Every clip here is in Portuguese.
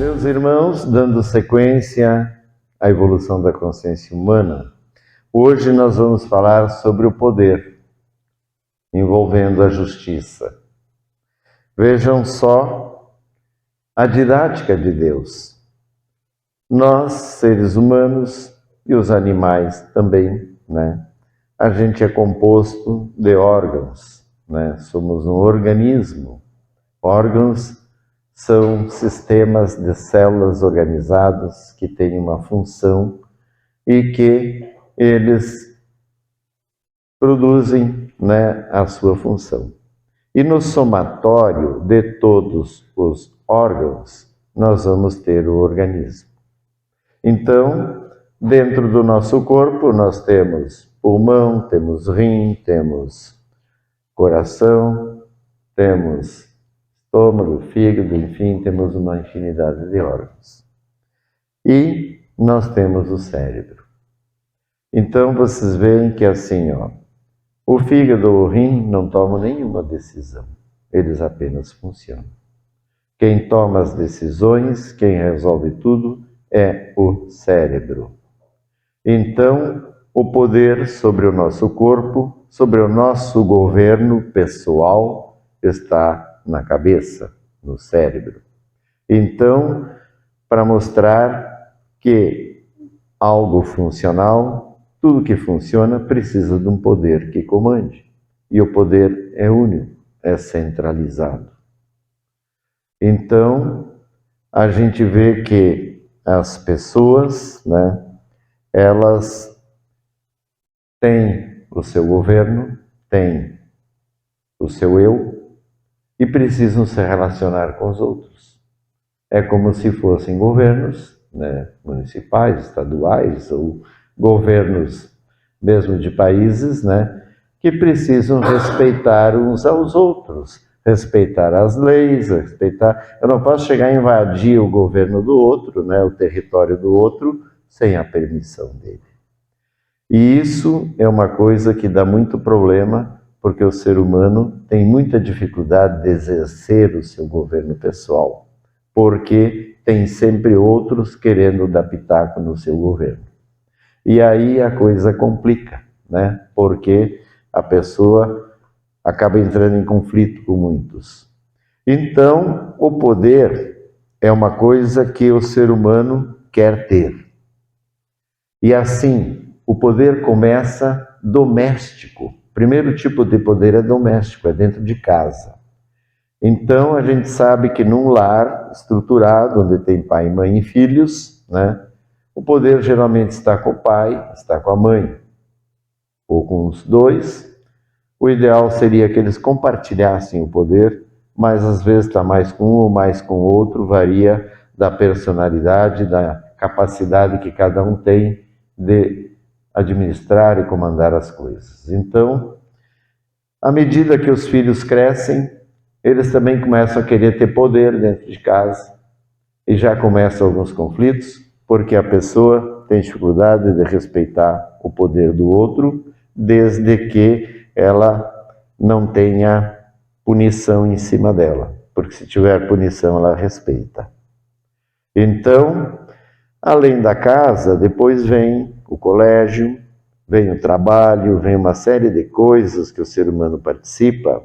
Meus irmãos, dando sequência à evolução da consciência humana, hoje nós vamos falar sobre o poder, envolvendo a justiça. Vejam só a didática de Deus. Nós, seres humanos e os animais também, a gente é composto de órgãos, Somos um organismo. Órgãos são sistemas de células organizadas que têm uma função e que eles produzem a sua função. E no somatório de todos os órgãos, nós vamos ter o organismo. Então, dentro do nosso corpo, nós temos pulmão, temos rim, temos coração, temos estômago, fígado, enfim, temos uma infinidade de órgãos. E nós temos o cérebro. Então, vocês veem que assim, o fígado ou o rim não tomam nenhuma decisão. Eles apenas funcionam. Quem toma as decisões, quem resolve tudo, é o cérebro. Então, o poder sobre o nosso corpo, sobre o nosso governo pessoal, está na cabeça, no cérebro. Então, para mostrar que algo funcional, tudo que funciona precisa de um poder que comande. E o poder é único, é centralizado. Então, a gente vê que as pessoas, elas têm o seu governo, têm o seu eu e precisam se relacionar com os outros. É como se fossem governos municipais, estaduais ou governos mesmo de países, que precisam respeitar uns aos outros, respeitar as leis, respeitar... Eu não posso chegar a invadir o governo do outro, o território do outro, sem a permissão dele. E isso é uma coisa que dá muito problema, porque o ser humano tem muita dificuldade de exercer o seu governo pessoal, porque tem sempre outros querendo dar pitaco no seu governo. E aí a coisa complica, porque a pessoa acaba entrando em conflito com muitos. Então, o poder é uma coisa que o ser humano quer ter. E assim, o poder começa doméstico. O primeiro tipo de poder é doméstico, é dentro de casa. Então, a gente sabe que num lar estruturado, onde tem pai, mãe e filhos, o poder geralmente está com o pai, está com a mãe, ou com os dois. O ideal seria que eles compartilhassem o poder, mas às vezes está mais com um ou mais com o outro, varia da personalidade, da capacidade que cada um tem de administrar e comandar as coisas. Então, à medida que os filhos crescem, eles também começam a querer ter poder dentro de casa e já começam alguns conflitos, porque a pessoa tem dificuldade de respeitar o poder do outro, desde que ela não tenha punição em cima dela, porque se tiver punição ela respeita. Então, além da casa, depois vem o colégio, vem o trabalho, vem uma série de coisas que o ser humano participa,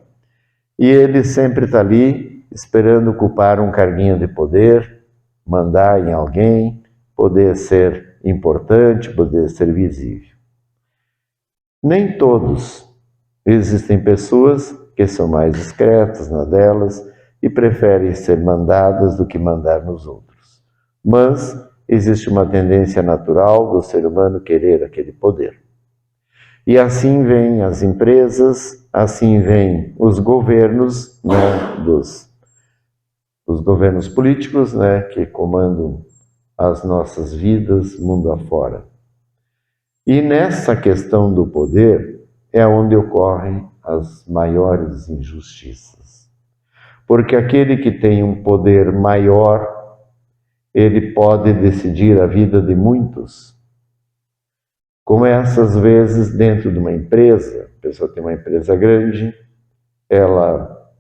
e ele sempre está ali esperando ocupar um carguinho de poder, mandar em alguém, poder ser importante, poder ser visível. Nem todos. Existem pessoas que são mais discretas na delas e preferem ser mandadas do que mandar nos outros. Mas existe uma tendência natural do ser humano querer aquele poder. E assim vêm as empresas, assim vêm os governos, dos governos políticos, que comandam as nossas vidas mundo afora. E nessa questão do poder é onde ocorrem as maiores injustiças. Porque aquele que tem um poder maior, ele pode decidir a vida de muitos. Como essas vezes dentro de uma empresa, a pessoa tem uma empresa grande, ela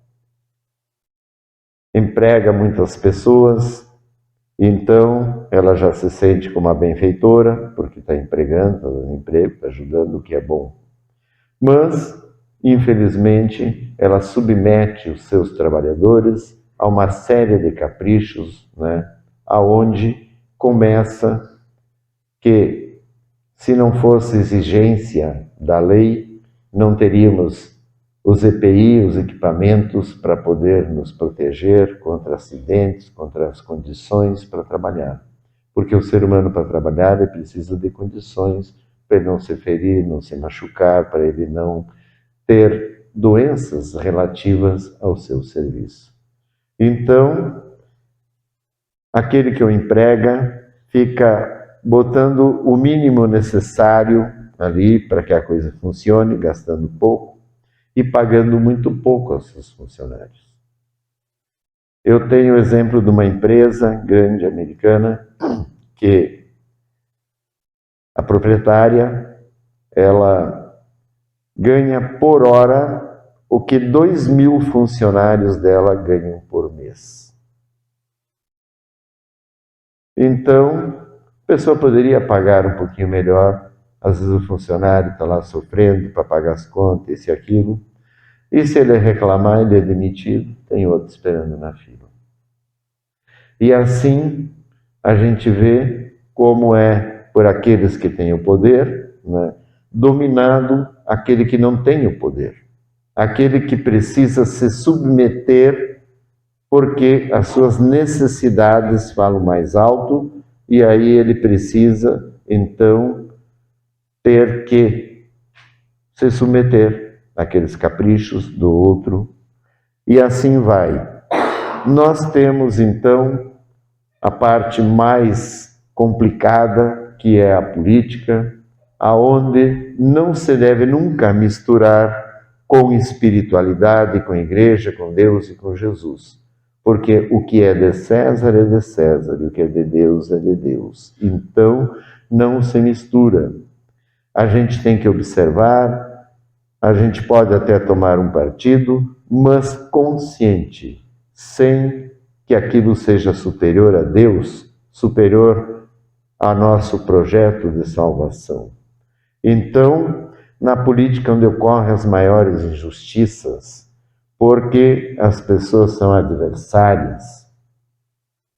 emprega muitas pessoas, Então, ela já se sente como uma benfeitora, porque está empregando, está dando emprego, está ajudando, o que é bom. Mas, infelizmente, ela submete os seus trabalhadores a uma série de caprichos, né? Aonde começa que, se não fosse exigência da lei, não teríamos os EPI, os equipamentos para poder nos proteger contra acidentes, contra as condições para trabalhar. Porque o ser humano, para trabalhar, ele precisa de condições para ele não se ferir, não se machucar, para ele não ter doenças relativas ao seu serviço. Então, aquele que o emprega fica botando o mínimo necessário ali para que a coisa funcione, gastando pouco e pagando muito pouco aos seus funcionários. Eu tenho o exemplo de uma empresa grande americana que a proprietária, ela ganha por hora o que 2.000 funcionários dela ganham por mês. Então, a pessoa poderia pagar um pouquinho melhor. Às vezes o funcionário está lá sofrendo para pagar as contas, isso e aquilo. E se ele reclamar, ele é demitido, tem outro esperando na fila. E assim a gente vê como é por aqueles que têm o poder, né, dominado aquele que não tem o poder. Aquele que precisa se submeter porque as suas necessidades falam mais alto e aí ele precisa, então, ter que se submeter àqueles caprichos do outro e assim vai. Nós temos, então, a parte mais complicada, que é a política, aonde não se deve nunca misturar com espiritualidade, com a igreja, com Deus e com Jesus. Porque o que é de César é de César, e o que é de Deus é de Deus. Então, não se mistura. A gente tem que observar, a gente pode até tomar um partido, mas consciente, sem que aquilo seja superior a Deus, superior ao nosso projeto de salvação. Então, na política onde ocorrem as maiores injustiças, porque as pessoas são adversárias,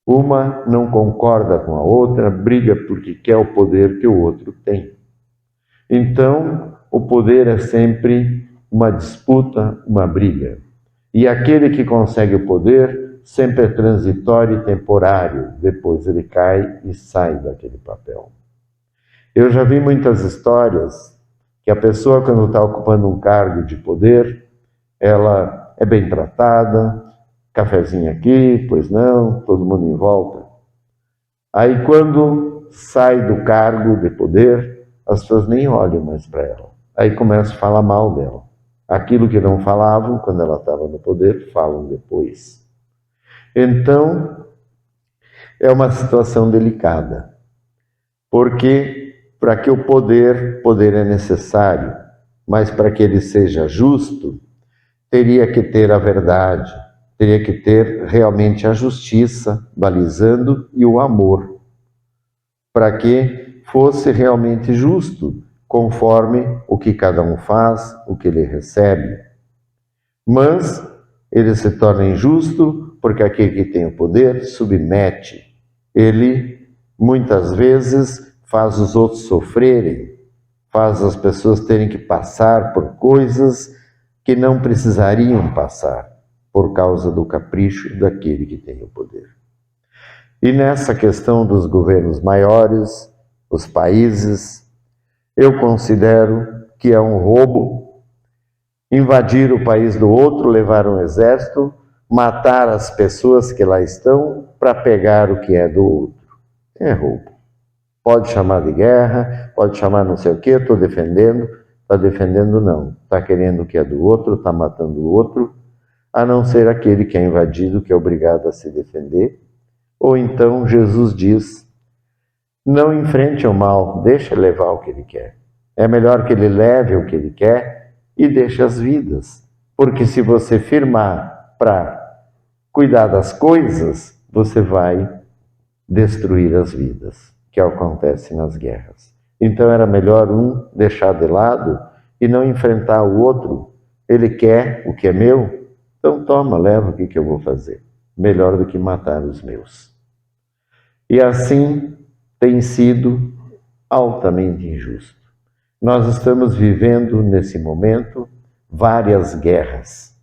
uma não concorda com a outra, briga porque quer o poder que o outro tem. Então, o poder é sempre uma disputa, uma briga. E aquele que consegue o poder sempre é transitório e temporário, depois ele cai e sai daquele papel. Eu já vi muitas histórias que a pessoa, quando está ocupando um cargo de poder, ela é bem tratada, cafezinho aqui, pois não, todo mundo em volta. Aí quando sai do cargo de poder, as pessoas nem olham mais para ela. Aí começam a falar mal dela. Aquilo que não falavam quando ela estava no poder, falam depois. Então, é uma situação delicada. Porque para que o poder é necessário, mas para que ele seja justo, teria que ter a verdade, teria que ter realmente a justiça balizando e o amor, para que fosse realmente justo, conforme o que cada um faz, o que ele recebe. Mas ele se torna injusto porque aquele que tem o poder submete. Ele, muitas vezes, faz os outros sofrerem, faz as pessoas terem que passar por coisas que não precisariam passar, por causa do capricho daquele que tem o poder. E nessa questão dos governos maiores, os países, eu considero que é um roubo invadir o país do outro, levar um exército, matar as pessoas que lá estão para pegar o que é do outro. É roubo. Pode chamar de guerra, pode chamar não sei o quê, estou defendendo. Está defendendo não. Está querendo o que é do outro, está matando o outro, a não ser aquele que é invadido, que é obrigado a se defender. Ou então Jesus diz, não enfrente o mal, deixa ele levar o que ele quer. É melhor que ele leve o que ele quer e deixe as vidas. Porque se você firmar para cuidar das coisas, você vai destruir as vidas, que acontece nas guerras. Então era melhor um deixar de lado e não enfrentar o outro. Ele quer o que é meu, então toma, leva, o que eu vou fazer? Melhor do que matar os meus. E assim tem sido altamente injusto. Nós estamos vivendo nesse momento várias guerras.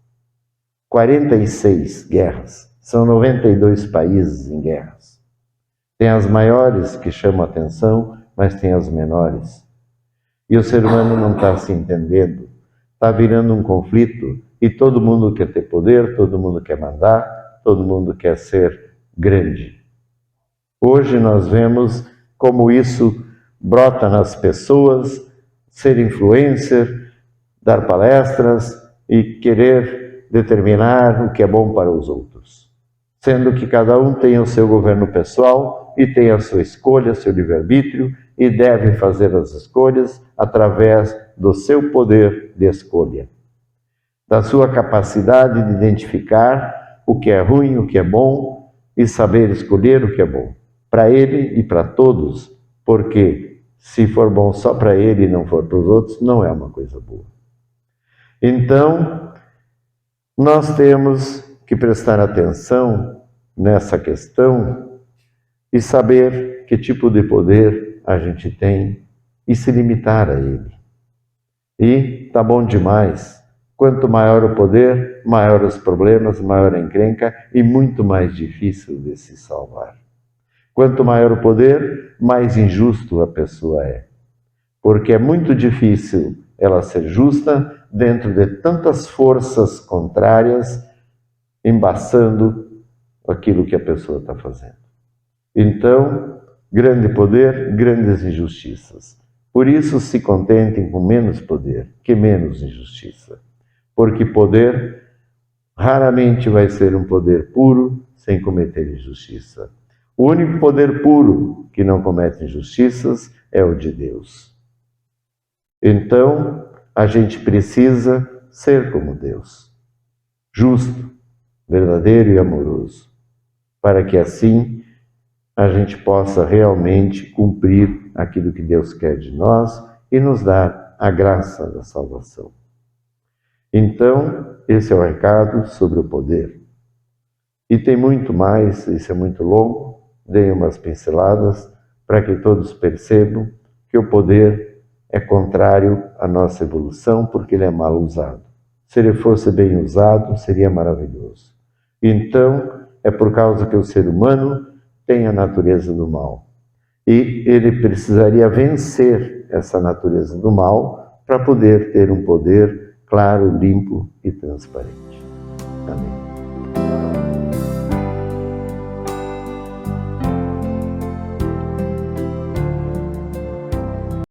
46 guerras. São 92 países em guerras. Tem as maiores que chamam a atenção, mas tem as menores. E o ser humano não está se entendendo. Está virando um conflito e todo mundo quer ter poder, todo mundo quer mandar, todo mundo quer ser grande. Hoje nós vemos como isso brota nas pessoas, ser influencer, dar palestras e querer determinar o que é bom para os outros. Sendo que cada um tem o seu governo pessoal e tem a sua escolha, seu livre-arbítrio, e deve fazer as escolhas através do seu poder de escolha, da sua capacidade de identificar o que é ruim, o que é bom e saber escolher o que é bom, para ele e para todos, porque se for bom só para ele e não for para os outros, não é uma coisa boa. Então, nós temos que prestar atenção nessa questão e saber que tipo de poder a gente tem e se limitar a ele. E tá bom demais. Quanto maior o poder, maior os problemas, maior a encrenca e muito mais difícil de se salvar. Quanto maior o poder, mais injusto a pessoa é. Porque é muito difícil ela ser justa dentro de tantas forças contrárias embaçando aquilo que a pessoa está fazendo. Então, grande poder, grandes injustiças. Por isso se contentem com menos poder, que menos injustiça. Porque poder raramente vai ser um poder puro sem cometer injustiça. O único poder puro que não comete injustiças é o de Deus. Então, a gente precisa ser como Deus, justo, verdadeiro e amoroso, para que assim a gente possa realmente cumprir aquilo que Deus quer de nós e nos dar a graça da salvação. Então, esse é o recado sobre o poder. E tem muito mais, isso é muito longo, dei umas pinceladas para que todos percebam que o poder é contrário à nossa evolução porque ele é mal usado. Se ele fosse bem usado, seria maravilhoso. Então, é por causa que o ser humano tem a natureza do mal. E ele precisaria vencer essa natureza do mal para poder ter um poder claro, limpo e transparente. Amém.